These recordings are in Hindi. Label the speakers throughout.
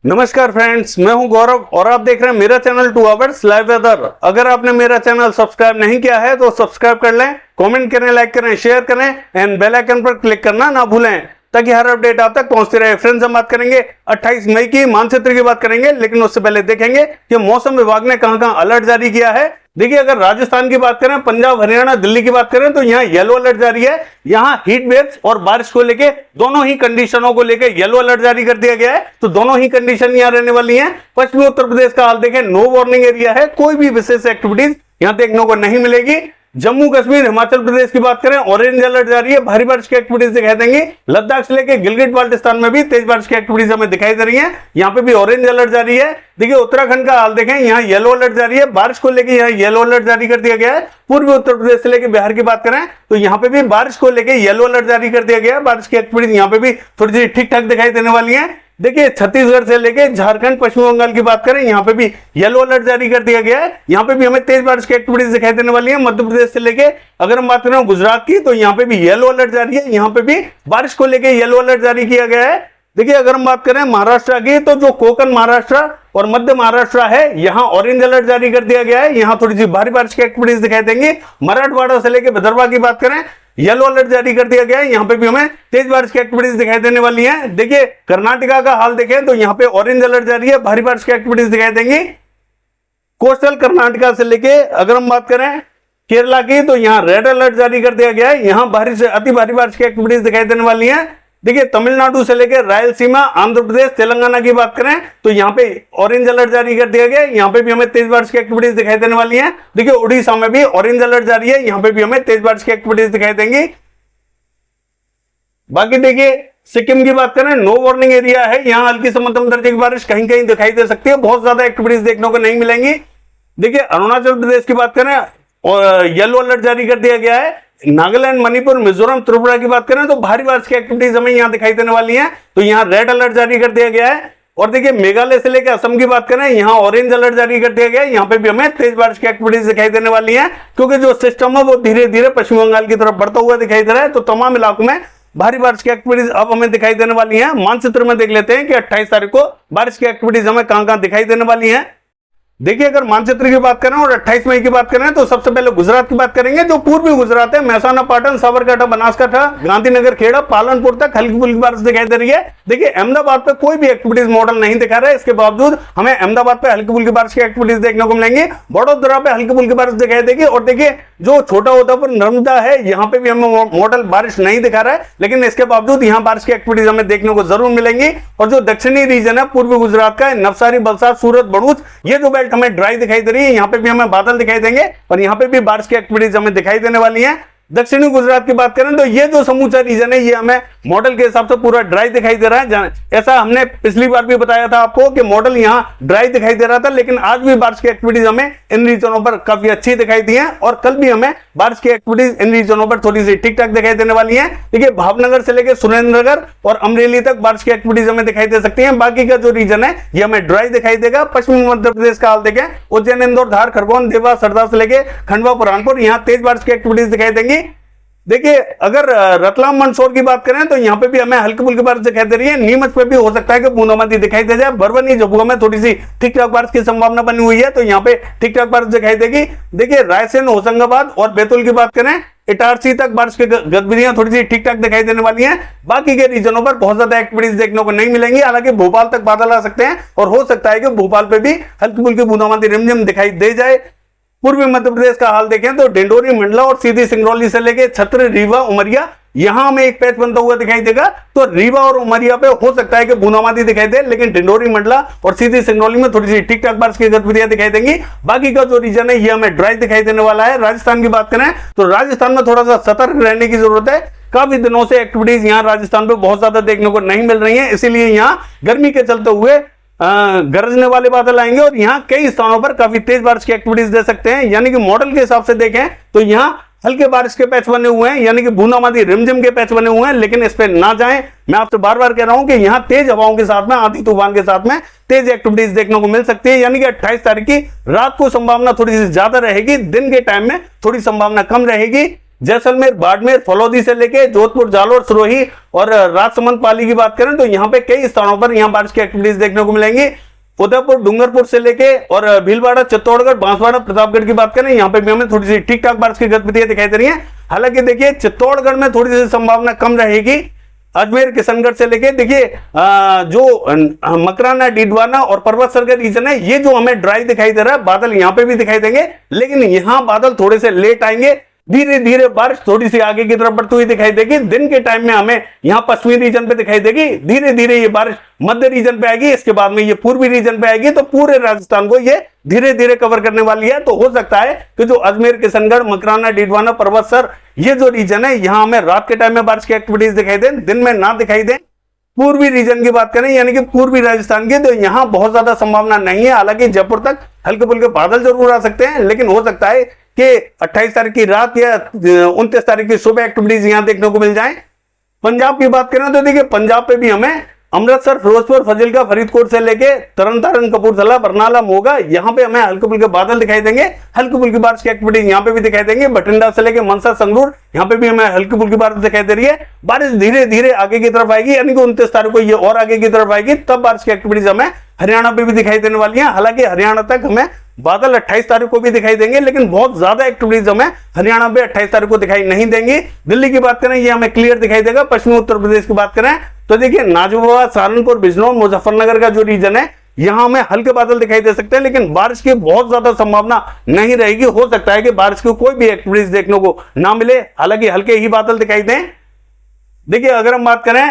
Speaker 1: नमस्कार फ्रेंड्स, मैं हूं गौरव और आप देख रहे हैं मेरा चैनल 2 आवर्स लाइव वेदर। अगर आपने मेरा चैनल सब्सक्राइब नहीं किया है तो सब्सक्राइब कर लें, कमेंट करें, लाइक करें, शेयर करें एंड बेल आइकन पर क्लिक करना ना भूलें ताकि हर अपडेट आप तक पहुंचती रहे। फ्रेंड्स, हम बात करेंगे 28 मई की मानचित्र की बात करेंगे, लेकिन उससे पहले देखेंगे कि मौसम विभाग ने कहां-कहां अलर्ट जारी किया है। देखिए, अगर राजस्थान की बात करें, पंजाब, हरियाणा, दिल्ली की बात करें तो यहाँ येलो अलर्ट जारी है। यहाँ हीट वेव्स और बारिश को लेके दोनों ही कंडीशनों को लेके येलो अलर्ट जारी कर दिया गया है। तो दोनों ही कंडीशन यहाँ रहने वाली हैं। पश्चिमी उत्तर प्रदेश का हाल देखें, नो वार्निंग एरिया है, कोई भी विशेष एक्टिविटीज यहाँ देखने को नहीं मिलेगी। जम्मू कश्मीर, हिमाचल प्रदेश की बात करें, ऑरेंज अलर्ट जारी है, भारी बारिश की एक्टिविटीज दिखाई देंगी। लद्दाख से लेकर गिलगिट बाल्टिस्तान में भी तेज बारिश की एक्टिविटीज हमें दिखाई दे रही है, यहाँ पे भी ऑरेंज अलर्ट जारी है। देखिए, उत्तराखंड का हाल देखें, यहाँ येलो अलर्ट जारी है, बारिश को लेकर यहाँ येलो अलर्ट जारी कर दिया गया है। पूर्वी उत्तर प्रदेश से लेकर बिहार की बात करें तो यहाँ पे भी बारिश को लेकर येलो अलर्ट जारी कर दिया गया है। बारिश की एक्टिविटीज यहाँ पे भी थोड़ी सी ठीक ठाक दिखाई देने वाली है। देखिए, छत्तीसगढ़ से लेके झारखंड, पश्चिम बंगाल की बात करें, यहाँ पे भी येलो अलर्ट जारी कर दिया गया है। यहाँ पे भी हमें तेज बारिश की एक्टिविटीज दिखाई देने वाली है। मध्य प्रदेश से लेके अगर हम बात करें गुजरात की तो यहाँ पे भी येलो अलर्ट जारी है, यहाँ पे भी बारिश को लेके येलो अलर्ट जारी किया गया है। देखिए, अगर हम बात करें महाराष्ट्र की तो जो कोकण महाराष्ट्र और मध्य महाराष्ट्र है, यहाँ ऑरेंज अलर्ट जारी कर दिया गया है। यहाँ थोड़ी सी भारी बारिश की एक्टिविटीज दिखाई देंगी। मराठवाड़ा से लेकर विदर्भ की बात करें, येलो अलर्ट जारी कर दिया गया है, यहाँ पे भी हमें तेज बारिश की एक्टिविटीज दिखाई देने वाली हैं। देखिए, कर्नाटका का हाल देखें तो यहाँ पे ऑरेंज अलर्ट जारी है, भारी बारिश की एक्टिविटीज दिखाई देंगी। कोस्टल कर्नाटका से लेके अगर हम बात करें केरला की तो यहाँ रेड अलर्ट जारी कर दिया गया है, यहाँ भारी से अति भारी बारिश की एक्टिविटीज दिखाई देने वाली है। देखिए, तमिलनाडु से लेकर रायलसीमा, आंध्र प्रदेश, तेलंगाना की बात करें तो यहाँ पे ऑरेंज अलर्ट जारी कर दिया गया है, यहाँ पे भी हमें तेज बारिश की एक्टिविटीज दिखाई देने वाली हैं। देखिए, उड़ीसा में भी ऑरेंज अलर्ट जारी है, यहाँ पे भी हमें तेज बारिश की एक्टिविटीज दिखाई देंगी। बाकी देखिए, सिक्किम की बात करें, नो वार्निंग एरिया है, यहाँ हल्की से मध्यम दर्जे की बारिश कहीं कहीं दिखाई दे सकती है, बहुत ज्यादा एक्टिविटीज देखने को नहीं मिलेंगी। देखिए, अरुणाचल प्रदेश की बात करें और येलो अलर्ट जारी कर दिया गया है। नागालैंड, मणिपुर, मिजोरम, त्रिपुरा की बात करें तो भारी बारिश की एक्टिविटीज हमें यहाँ दिखाई देने वाली हैं, तो यहाँ रेड अलर्ट जारी कर दिया गया है। और देखिए, मेघालय से लेकर असम की बात करें, यहाँ ऑरेंज अलर्ट जारी कर दिया गया है, यहाँ पे भी हमें तेज बारिश की एक्टिविटीज दिखाई देने वाली हैं, क्योंकि जो सिस्टम है वो धीरे धीरे पश्चिम बंगाल की तरफ बढ़ता हुआ दिखाई दे रहा है। तो तमाम इलाकों में भारी बारिश की एक्टिविटीज अब हमें दिखाई देने वाली हैं। मानचित्र में देख लेते हैं कि 28 तारीख को बारिश की एक्टिविटीज हमें कहां-कहां दिखाई देने वाली हैं। देखिए, अगर मानचित्र की बात करें और 28 मई की बात करें तो सबसे पहले गुजरात की बात करेंगे। जो पूर्वी गुजरात है, महसाना, पाटन, साबरकांठा, बनासकांठा, गांधीनगर, खेड़ा, पालनपुर तक हल्की फुल्की बारिश दिखाई दे रही है। देखिए, अहमदाबाद पे कोई भी एक्टिविटीज मॉडल नहीं दिखा रहा है, इसके बावजूद हमें अहमदाबाद पे हल्की फुल्की बारिश की एक्टिविटीज देखने को मिलेंगी। बड़ोदरा पे हल्की फुल्की बारिश दिखाई देगी। और देखिए, जो छोटा उदयपुर, नर्मदा है, यहाँ पे भी हमें मॉडल बारिश नहीं दिखा रहा है, लेकिन इसके बावजूद यहाँ बारिश की एक्टिविटीज हमें देखने को जरूर मिलेंगी। और जो दक्षिणी रीजन है पूर्वी गुजरात का, नवसारी, वलसाड, सूरत, भरूच, ये जो बेल्ट हमें ड्राई दिखाई दे रही है, यहाँ पे भी हमें बादल दिखाई देंगे और यहाँ पे भी बारिश की एक्टिविटीज हमें दिखाई देने वाली हैं। दक्षिणी गुजरात की बात करें तो ये जो समूचा रीजन है, ये हमें मॉडल के हिसाब से पूरा ड्राई दिखाई दे रहा है। ऐसा हमने पिछली बार भी बताया था आपको कि मॉडल यहाँ ड्राई दिखाई दे रहा था, लेकिन आज भी बारिश की एक्टिविटीज हमें इन रीजनों पर काफी अच्छी दिखाई दी है और कल भी हमें बारिश की एक्टिविटीज इन रीजनों पर थोड़ी सी ठीक ठाक दिखाई देने वाली है। देखिए, भावनगर से लेकर सुरेंद्रनगर और अमरेली तक बारिश की एक्टिविटीज हमें दिखाई दे सकती है। बाकी का जो रीजन है ये हमें ड्राई दिखाई देगा। पश्चिमी मध्य प्रदेश का हाल देखें, उज्जैन, इंदौर, धार, खरगोन, देवास, सरदार से लेकर खंडवा, बुरहानपुर, यहाँ तेज बारिश की एक्टिविटीज दिखाई देंगी। देखिए, अगर रतलाम, मंदसौर की बात करें तो यहाँ पे भी हमें हल्की फुल्की बारिश दिखाई दे रही है। नीमच पे भी हो सकता है कि बूंदाबांदी दिखाई दे जाए। बरबनी, झबुआ में थोड़ी सी ठीक ठाक बारिश की संभावना बनी हुई है, तो यहाँ पे ठीक ठाक बारिश दिखाई देगी। देखिए, रायसेन, होशंगाबाद और बैतूल की बात करें, इटारसी तक बारिश की गतिविधियां थोड़ी सी ठीक ठाक दिखाई देने वाली हैं। बाकी के रीजनों पर बहुत ज्यादा एक्टिविटीज देखने को नहीं मिलेंगी। हालांकि भोपाल तक बादल आ सकते हैं और हो सकता है कि भोपाल पे भी हल्की फुल्की बूंदाबांदी रिमझिम दिखाई दे जाए। पूर्वी मध्य प्रदेश का हाल देखें तो डिंडोरी, मंडला और सीधी सिंगरौली से लेके छत्र, रीवा, उमरिया, यहां हमें एक पैच बनता हुआ दिखाई देगा। तो रीवा और उमरिया पे हो सकता है कि बूंदाबांदी दिखाई दे, लेकिन डिंडोरी, मंडला और सीधी सिंगरौली में थोड़ी सी ठीक ठाक बारिश की गतिविधियां दिखाई देंगी। बाकी का जो रीजन है ये हमें ड्राई दिखाई देने वाला है। राजस्थान की बात करें तो राजस्थान में थोड़ा सा सतर्क रहने की जरूरत है। काफी दिनों से एक्टिविटीज यहाँ राजस्थान पे बहुत ज्यादा देखने को नहीं मिल रही है, इसीलिए यहाँ गर्मी के चलते हुए गरजने वाले बादल आएंगे और यहाँ कई स्थानों पर काफी तेज बारिश की एक्टिविटीज दे सकते हैं। यानी कि मॉडल के हिसाब से देखें तो यहाँ हल्के बारिश के पैच बने हुए हैं, यानी कि बूंदाबांदी, रिमझिम के पैच बने हुए हैं, लेकिन इस पे ना जाएं। मैं आपसे बार बार कह रहा हूं कि यहाँ तेज हवाओं के साथ में, आंधी तूफान के साथ में तेज एक्टिविटीज देखने को मिल सकती है। यानी कि 28 तारीख की रात को संभावना थोड़ी सी ज्यादा रहेगी, दिन के टाइम में थोड़ी संभावना कम रहेगी। जैसलमेर, बाड़मेर, फलौदी से लेके जोधपुर, जालोर, सिरोही और राजसमंद, पाली की बात करें तो यहाँ पे कई स्थानों पर यहाँ बारिश की एक्टिविटीज देखने को मिलेंगी। उदयपुर, डूंगरपुर से लेके और भीलवाड़ा, चित्तौड़गढ़, बांसवाड़ा, प्रतापगढ़ की बात करें यहाँ पे भी हमें थोड़ी सी ठीक ठाक बारिश की गतिविधियां दिखाई दे रही है। हालांकि देखिए चित्तौड़गढ़ में थोड़ी सी संभावना कम रहेगी। अजमेर, किशनगढ़ से लेके देखिए जो मकराना, डीडवाना और पर्वत सरगढ़ रीजन है, ये जो हमें ड्राई दिखाई दे रहा है, बादल यहाँ पे भी दिखाई देंगे, लेकिन यहाँ बादल थोड़े से लेट आएंगे। धीरे धीरे बारिश थोड़ी सी आगे की तरफ बढ़ती हुई दिखाई देगी। दिन के टाइम में हमें यहाँ पश्चिमी रीजन पे दिखाई देगी। धीरे धीरे ये बारिश मध्य रीजन पे आएगी, इसके बाद में ये पूर्वी रीजन पे आएगी, तो पूरे राजस्थान को ये धीरे धीरे कवर करने वाली है। तो हो सकता है कि जो अजमेर, किशनगढ़, मकराना, डीडवाना, पर्वतसर ये जो रीजन है, यहाँ हमें रात के टाइम में बारिश की एक्टिविटीज दिखाई दे, दिन में ना दिखाई दे। पूर्वी रीजन की बात करें यानी कि पूर्वी राजस्थान की, तो यहाँ बहुत ज्यादा संभावना नहीं है। हालांकि जयपुर तक हल्के फुल्के बादल जरूर आ सकते हैं, लेकिन हो सकता है कि 28 तारीख की रात या 29 तारीख की सुबह एक्टिविटीज यहां देखने को मिल जाएं। पंजाब की बात करें तो देखिए पंजाब पे भी हमें अमृतसर, फिरोजपुर, फजिल्का, फरीदकोट से लेके तरन तारण, कपूरथला, बरनाला, मोगा यहाँ पे हमें हल्के फुल्के बादल दिखाई देंगे। हल्की फुल्की बारिश की एक्टिविटीज यहाँ पे भी दिखाई देंगे। बठिंडा से लेके मनसा, संगरूर यहाँ पे भी हमें हल्की फुल्की बारिश दिखाई दे रही है। बारिश धीरे धीरे आगे की तरफ आएगी, यानी कि 29 तारीख को ये और आगे की तरफ आएगी, तब बारिश की एक्टिविटीज हमें हरियाणा पे भी दिखाई देने वाली है। हालांकि हरियाणा तक हमें बादल 28 तारीख को भी दिखाई देंगे, लेकिन बहुत ज्यादा एक्टिविटीज हमें हरियाणा में 28 तारीख को दिखाई नहीं देंगी। दिल्ली की बात करें ये हमें क्लियर दिखाई देगा। पश्चिमी उत्तर प्रदेश की बात करें तो देखिए नाजिबाबाद, सहारनपुर, बिजनौर, मुजफ्फरनगर का जो रीजन है यहां हमें हल्के बादल दिखाई दे सकते हैं, लेकिन बारिश की बहुत ज्यादा संभावना नहीं रहेगी। हो सकता है कि बारिश की कोई भी एक्टिविटीज देखने को ना मिले, हालांकि हल्के ही बादल दिखाई दें। देखिए अगर हम बात करें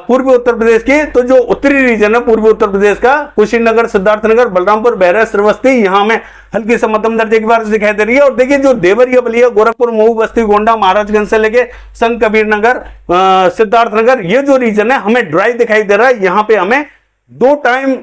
Speaker 1: पूर्वी उत्तर प्रदेश की, तो जो उत्तरी रीजन है पूर्वी उत्तर प्रदेश का, कुशीनगर, सिद्धार्थनगर, बलरामपुर, बहराइच, श्रावस्ती, यहां में हल्की से मध्यम दर्जे की बारिश दिखाई दे रही है। और देखिए जो देवरिया, बलिया, गोरखपुर, मऊ, बस्ती, गोंडा, महाराजगंज से लेके संत कबीर नगर, सिद्धार्थनगर ये जो रीजन है हमें ड्राई दिखाई दे रहा है। यहाँ पे हमें 2 टाइम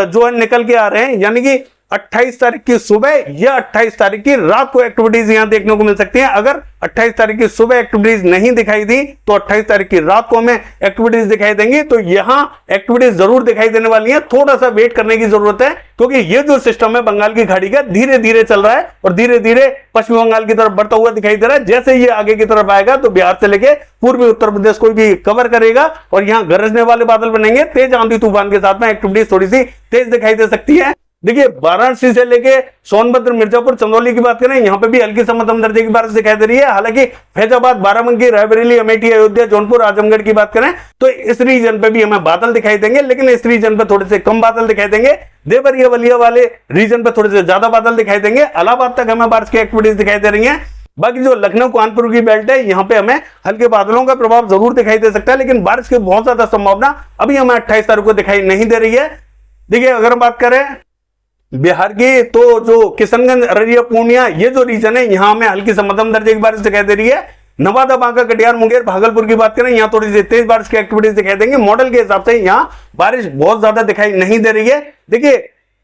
Speaker 1: जो है निकल के आ रहे हैं, यानी कि 28 तारीख की सुबह या 28 तारीख की रात को एक्टिविटीज यहां देखने को मिल सकती हैं। अगर 28 तारीख की सुबह एक्टिविटीज नहीं दिखाई दी तो 28 तारीख की रात को हमें एक्टिविटीज दिखाई देंगी। तो यहां एक्टिविटीज जरूर दिखाई देने वाली हैं, थोड़ा सा वेट करने की जरूरत है, क्योंकि ये जो सिस्टम है बंगाल की खाड़ी का धीरे धीरे चल रहा है और धीरे धीरे पश्चिम बंगाल की तरफ बढ़ता हुआ दिखाई दे रहा है। जैसे ये आगे की तरफ आएगा तो बिहार से लेके पूर्वी उत्तर प्रदेश को भी कवर करेगा और यहाँ गरजने वाले बादल बनेंगे। तेज आंधी तूफान के साथ में एक्टिविटीज थोड़ी सी तेज दिखाई दे सकती है। देखिए वाराणसी से लेके सोनभद्र, मिर्जापुर, चंदौली की बात करें यहाँ पे भी हल्की से मध्यम दर्जे की बारिश दिखाई दे रही है। हालांकि फैजाबाद, बाराबंकी, रायबरेली, अमेठी, अयोध्या, जौनपुर, आजमगढ़ की बात करें तो इस रीजन पे भी हमें बादल दिखाई देंगे, लेकिन इस रीजन पे थोड़े से कम बादल दिखाई देंगे। देवरिया, बलिया वाले रीजन पे थोड़े से ज्यादा बादल दिखाई देंगे। इलाहाबाद तक हमें बारिश की एक्टिविटीज दिखाई दे रही है। बाकी जो लखनऊ, कानपुर की बेल्ट है यहाँ पे हमें हल्के बादलों का प्रभाव जरूर दिखाई दे सकता है, लेकिन बारिश की बहुत ज्यादा संभावना अभी हमें 28 तारीख को दिखाई नहीं दे रही है। देखिए अगर हम बात करें बिहार की, तो जो किशनगंज, अररिया, पूर्णिया ये जो रीजन है यहाँ में हल्की से मध्यम दर्जे की बारिश दिखाई दे रही है। नवादा, बांका, कटिहार, मुंगेर, भागलपुर की बात करें यहाँ थोड़ी सी तेज बारिश की एक्टिविटीज दिखाई देंगे। मॉडल के हिसाब से यहाँ बारिश बहुत ज्यादा दिखाई नहीं दे रही है। देखिए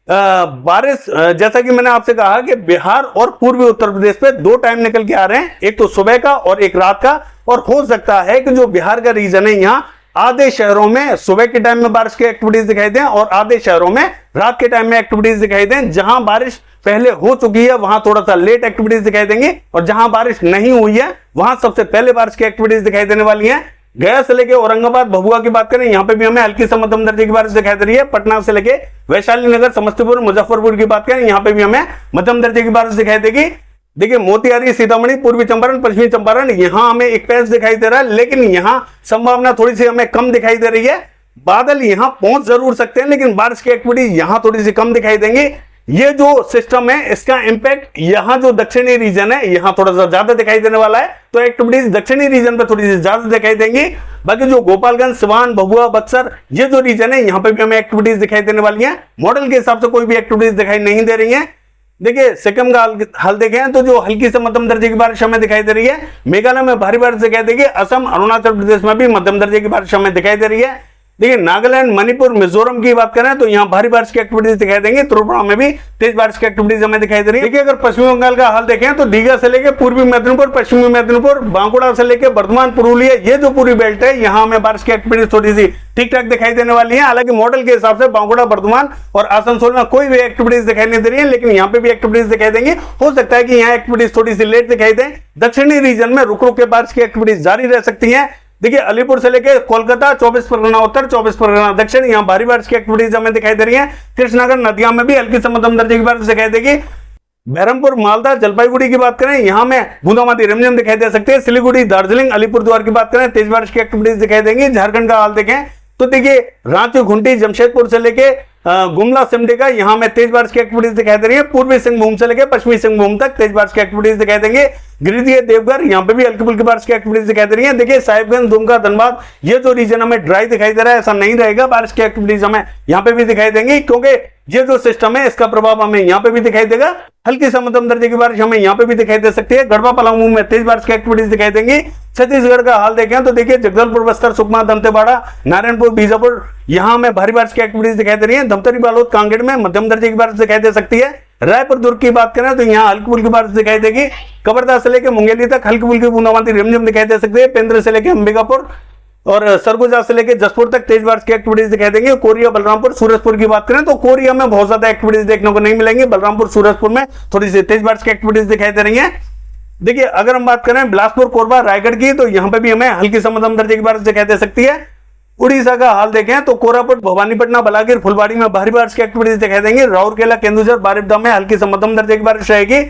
Speaker 1: बारिश जैसा कि मैंने आपसे कहा कि बिहार और पूर्वी उत्तर प्रदेश पे 2 टाइम निकल के आ रहे हैं, एक तो सुबह का और एक रात का। और हो सकता है कि जो बिहार का रीजन है यहाँ आधे शहरों में सुबह के टाइम में बारिश की एक्टिविटीज दिखाई दें और आधे शहरों में रात के टाइम में एक्टिविटीज दिखाई दें। जहां बारिश पहले हो चुकी है वहां थोड़ा सा लेट एक्टिविटीज दिखाई देंगी और जहां बारिश नहीं हुई है वहां सबसे पहले बारिश की एक्टिविटीज दिखाई देने वाली है। गया से लेके औरंगाबाद, भभुआ की बात करें यहाँ पे भी हमें हल्की से मध्यम दर्जे की बारिश दिखाई दे रही है। पटना से लेके वैशाली नगर, समस्तीपुर, मुजफ्फरपुर की बात करें यहाँ पे भी हमें मध्यम दर्जे की बारिश दिखाई देगी। देखिए मोतिहारी, सीतामढ़ी, पूर्वी चंपारण, पश्चिमी चंपारण यहां हमें एक पैच दिखाई दे रहा है, लेकिन यहां संभावना थोड़ी सी हमें कम दिखाई दे रही है। बादल यहां पहुंच जरूर सकते हैं, लेकिन बारिश की एक्टिविटी यहां थोड़ी सी कम दिखाई देंगी। ये जो सिस्टम है इसका इंपैक्ट यहां जो दक्षिणी रीजन है यहां थोड़ा सा ज्यादा दिखाई देने वाला है, तो एक्टिविटीज दक्षिणी रीजन पे थोड़ी सी ज्यादा दिखाई देंगी। बाकी जो गोपालगंज, सिवान, भभुआ, बक्सर ये जो रीजन है यहाँ पे भी हमें एक्टिविटीज दिखाई देने वाली है। मॉडल के हिसाब से कोई भी एक्टिविटीज दिखाई नहीं दे रही है। देखिए सिक्किम का हाल देखें तो जो हल्की से मध्यम दर्जे की बारिश हमें दिखाई दे रही है। मेघालय में भारी बारिश दिखाई देगी। असम, अरुणाचल प्रदेश में भी मध्यम दर्जे की बारिश हमें दिखाई दे रही है। देखिए नागालैंड, मणिपुर, मिजोरम की बात करें तो यहाँ भारी बारिश की एक्टिविटीज दिखाई देंगी। त्रिपुरा में भी तेज बारिश की एक्टिविटीज हमें दिखाई दे रही है। देखिए अगर पश्चिमी बंगाल का हाल देखें तो दीघा से लेकर पूर्वी मेदिनीपुर, पश्चिमी मेदिनीपुर, बांकुड़ा से लेकर बर्धमान, पुरुलिया, ये जो पूरी बेल्ट है यहाँ हमें बारिश की एक्टिविटीज थोड़ी सी ठीक ठाक दिखाई देने वाली है। हालांकि मॉडल के हिसाब से बांकुड़ा, बर्धमान और आसनसोल में कोई भी एक्टिविटीज दिखाई नहीं दे रही है, लेकिन यहाँ पे भी एक्टिविटीज दिखाई देंगी। हो सकता है कि यहाँ एक्टिविटीज थोड़ी सी लेट दिखाई दे। दक्षिणी रीजन में रुक रुक के बारिश की एक्टिविटीज जारी रह सकती है। देखिए अलीपुर से लेकर कोलकाता, 24 परगना उत्तर, 24 परगना दक्षिण, यहाँ भारी बारिश की एक्टिविटीज हमें दिखाई दे रही है। कृष्णनगर, नदिया में भी हल्की से मध्यम दर्जे की बारिश दिखाई देगी। बहरमपुर, मालदा, जलपाईगुड़ी की बात करें, यहाँ में बूंदाबांदी रिमझिम दिखाई दे सकती है। सिलीगुड़ी, दार्जिलिंग, अलीपुरद्वार की बात करें, तेज बारिश की एक्टिविटीज दिखाई देंगी। झारखंड का हाल देखें तो देखिए रांची, खुंटी, जमशेदपुर से लेके गुमला, सिमडेगा, यहाँ में तेज बारिश की एक्टिविटीज दिखाई दे रही है। पूर्वी सिंहभूम से लेकर पश्चिमी सिंहभूम तक तेज बारिश की एक्टिविटीज दिखाई देंगे। गिरिडीह, देवघर, यहाँ पे भी हल्की फुल्की बारिश की एक्टिविटीज दिखाई दे रही है। देखिए साहिबगंज, दुमका, धनबाद, ये जो रीजन हमें ड्राई दिखाई दे रहा है, ऐसा नहीं रहेगा। बारिश की एक्टिविटीज हमें यहाँ पे भी दिखाई देंगी, क्योंकि ये जो सिस्टम है इसका प्रभाव हमें यहाँ पे भी दिखाई देगा। हल्की से मध्यम दर्जे की बारिश हमें यहाँ पे भी दिखाई दे सकती है। गढ़वा, पलामू में तेज बारिश की एक्टिविटीज दिखाई देंगी। छत्तीसगढ़ का हाल देखें तो देखिए जगदलपुर, बस्तर, सुकमा, दंतेवाड़ा, नारायणपुर, बीजापुर, यहाँ में भारी बारिश की एक्टिविटीज दिखाई दे रही है। धमतरी, बालोद, कांगेड़ में मध्यम दर्जे की बारिश दिखाई दे सकती है। रायपुर, दुर्ग की बात करें तो यहाँ हल्की फुल्की बारिश दिखाई देगी। कवर्धा से लेकर मुंगेली तक हल्की फुल्की बूंदाबांदी रिमझिम दिखाई दे सकती है। पेंद्र से लेकर अंबिकापुर और सरगुजा से लेकर जसपुर तक तेज बारिश की एक्टिविटीज दिखाई देंगे। कोरिया, बलरामपुर, सूरजपुर की बात करें तो कोरिया में बहुत ज्यादा एक्टिविटीज देखने को नहीं मिलेंगी। बलरामपुर, सूरजपुर में थोड़ी सी तेज बारिश की एक्टिविटीज दिखाई दे रही है। देखिए अगर हम बात करें बिलासपुर, कोरबा, रायगढ़ की, तो यहाँ पे भी हमें हल्की से मध्यम दर्जे की बारिश दिखाई दे सकती है। उड़ीसा का हाल देखें तो कोरापुट, भवानीपटना, बलागीर, फुलबाड़ी में भारी बारिश की एक्टिविटीज दिखाई देंगी। राउरकेला, केंदुझर, बारिपदा में हल्की से मध्यम दर्जे की बारिश रहेगी।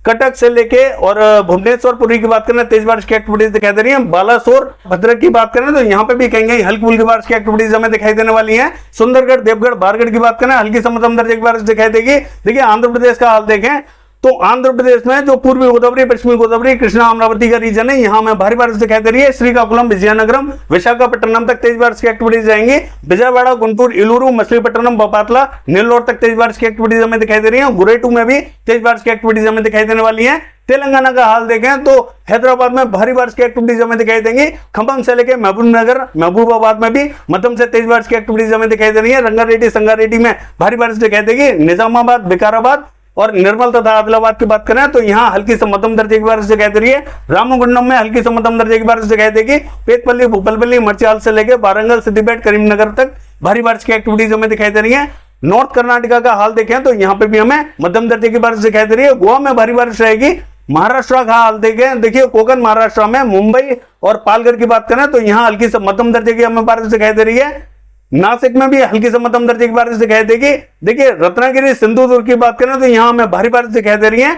Speaker 1: कटक से लेके और भुवनेश्वर, पुरी की बात करें तेज बारिश की एक्टिविटीज दिखाई दे रही है। बालासोर, भद्रक की बात करें तो यहाँ पे भी कहीं हल्की फुल्की बारिश की एक्टिविटीज हमें दिखाई देने वाली है। सुंदरगढ़, देवगढ़, बारगढ़ की बात करें हल्की से मध्यम दर्जे की बारिश दिखाई देगी। देखिए आंध्र प्रदेश का हाल देखें तो आंध्र प्रदेश में जो पूर्वी गोदावरी, पश्चिमी गोदावरी, कृष्णा, अमरावती का रीजन है, यहाँ में भारी बारिश दिखाई दे रही है। श्रीकाकुलम, विजयनगरम, विशाखापट्टनम तक तेज बारिश की एक्टिविटीज जाएंगी। विजयवाड़ा, गुंटूर, इलूरू, मछलीपट्टनम, बपातला, नेल्लोर तक तेज बारिश की एक्टिविटीज हमें दिखाई दे रही है। गुरेटू में भी तेज बारिश की एक्टिविटीज हमें दिखाई देने वाली है। तेलंगाना का हाल देखें तो हैदराबाद में भारी बारिश की एक्टिविटीज हमें दिखाई देंगी। खम्भम से लेकर महबूबनगर, महबूबाबाद में भी मध्यम से तेज बारिश की एक्टिविटीज हमें दिखाई दे रही है। रंगारेड्डी, संगारेड्डी में भारी बारिश दिखाई देगी। निजामाबाद, विकाराबाद और निर्मल तथा आदिलाबाद की बात करें तो यहाँ हल्की से मध्यम दर्जे की बारिश दिखाई दे रही है। रामगुंडम में हल्की से मध्यम दर्जे की बारिश दिखाई देगी। पेटपल्ली, भूपलपल्ली, मर्चियाल से लेकर वारंगल, सिद्दीपेट, करीमनगर तक भारी बारिश की एक्टिविटीज हमें दिखाई दे रही है। नॉर्थ कर्नाटका का हाल देखें तो यहाँ पे भी हमें मध्यम दर्जे की बारिश दिखाई दे रही है। गोवा में भारी बारिश रहेगी। महाराष्ट्र का हाल देखें, देखिए कोकण महाराष्ट्र में मुंबई और पालघर की बात करें तो यहाँ हल्की से मध्यम दर्जे की हमें बारिश दिखाई दे रही है। नासिक में भी हल्की से मध्यम दर्जे की बारिश दिखाई देगी। देखिए रत्नागिरी, सिंधुदुर्ग की बात करें तो यहाँ हमें भारी बारिश दिखाई दे रही है।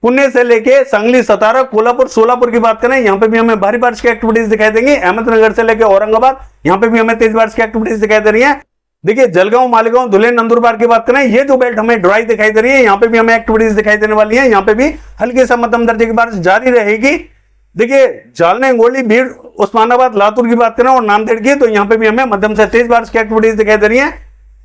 Speaker 1: पुणे से लेके सांगली, सतारा, कोल्हापुर, सोलापुर की बात करें यहाँ पे भी हमें भारी बारिश की एक्टिविटीज दिखाई देंगी। अहमदनगर से लेकर औरंगाबाद यहाँ पे भी हमें तेज बारिश की एक्टिविटीज दिखाई दे रही है। देखिए जलगांव, मालेगांव, धुले, नंदुरबार की बात करें, ये जो बेल्ट हमें ड्राई दिखाई दे रही है, यहाँ पे भी हमें एक्टिविटीज दिखाई देने वाली है। यहाँ पे भी हल्की से मध्यम दर्जे की बारिश जारी रहेगी। देखिए जालना, हिंगोली, भीड़, उस्मानाबाद, लातूर की बात करें और नांदेड़ की, तो यहाँ पे भी हमें मध्यम से तेज बारिश की एक्टिविटीज दिखाई दे रही है।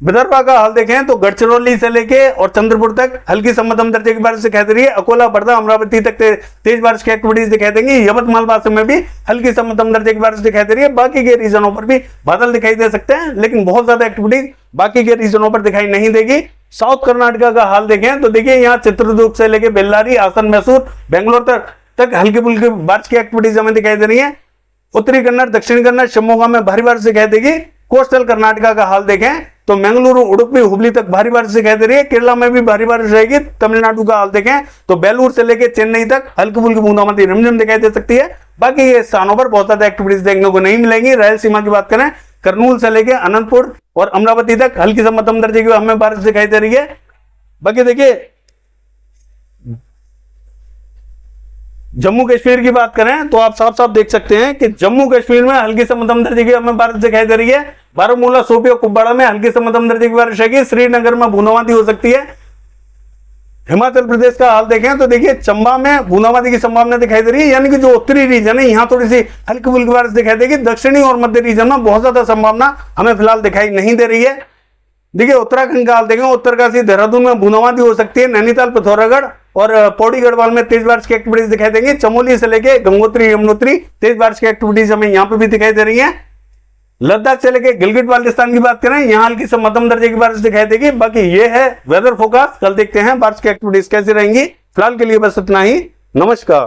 Speaker 1: विदर्भ का हाल देखें तो गढ़चिरौली से लेके और चंद्रपुर तक हल्की से मध्यम दर्जे की बारिश दिखाई दे रही है। अकोला, बर्दा, अमरावती तक तेज बारिश की एक्टिविटीज दिखाई देंगी। यवतमाल, बांसुर में भी हल्की से मध्यम दर्जे की बारिश दिखाई दे रही है। बाकी के रीजनों पर भी बादल दिखाई दे सकते हैं, लेकिन बहुत ज्यादा एक्टिविटीज बाकी के रीजनों पर दिखाई नहीं देगी। साउथ कर्नाटका का हाल देखें तो देखिए यहाँ चित्रदुर्ग से लेके बेल्लारी, आसन, मैसूर, बेंगलोर तक हल्की फुल्की बारिश की एक्टिविटीज हमें दिखाई दे रही है। उत्तरी कन्नड़, दक्षिणी कन्नड़, शिवमोगा में भारी बारिश दिखाई देगी। कोस्टल कर्नाटका का हाल देखें तो मंगलुरु, उडुपी, हुबली तक भारी बारिश दिखाई दे रही है। केरला में भी भारी बारिश रहेगी। तमिलनाडु का हाल देखें तो बेलूर से लेकर चेन्नई तक हल्की फुल्की बूंदाबांदी रिमझिम दिखाई दे सकती है। बाकी ये स्थानों पर बहुत ज्यादा एक्टिविटीज देखने को नहीं मिलेंगी। रायलसीमा की बात करें, करनूल से लेकर अनंतपुर और अमरावती तक हल्की से मध्यम दर्जे की हमें बारिश दिखाई दे रही है। बाकी देखिए जम्मू कश्मीर की बात करें तो आप साफ साफ देख सकते हैं कि जम्मू कश्मीर में हल्की से मध्यम दर्जे की हमें बारिश दिखाई दे रही है। बारामूला, शोपियां, कुपवाड़ा में हल्की से मध्यम दर्जे की बारिश रहेगी। श्रीनगर में बूंदाबांदी हो सकती है। हिमाचल प्रदेश का हाल देखें तो देखिए चंबा में बूंदाबांदी की संभावना दिखाई दे रही है, यानी कि जो उत्तरी रीजन है यहाँ थोड़ी सी हल्की फुल्की बारिश दिखाई देगी। दक्षिणी और मध्य रीजन में बहुत ज्यादा संभावना हमें फिलहाल दिखाई नहीं दे रही है। देखिए उत्तराखंड का हाल देखें, उत्तरकाशी, देहरादून में बूंदाबांदी हो सकती है। नैनीताल, पिथौरागढ़ और पौड़ी गढ़वाल में तेज बारिश की एक्टिविटीज दिखाई देंगी। चमोली से लेके गंगोत्री, यमुनोत्री तेज बारिश की एक्टिविटीज हमें यहाँ पे भी दिखाई दे रही है। लद्दाख से लेके गिलगित बाल्टिस्तान की बात करें, यहाँ हल्की से मध्यम दर्जे की बारिश दिखाई देगी। बाकी ये है वेदर फोरकास्ट। कल देखते हैं बारिश की एक्टिविटीज कैसी रहेंगी। फिलहाल के लिए बस इतना ही। नमस्कार।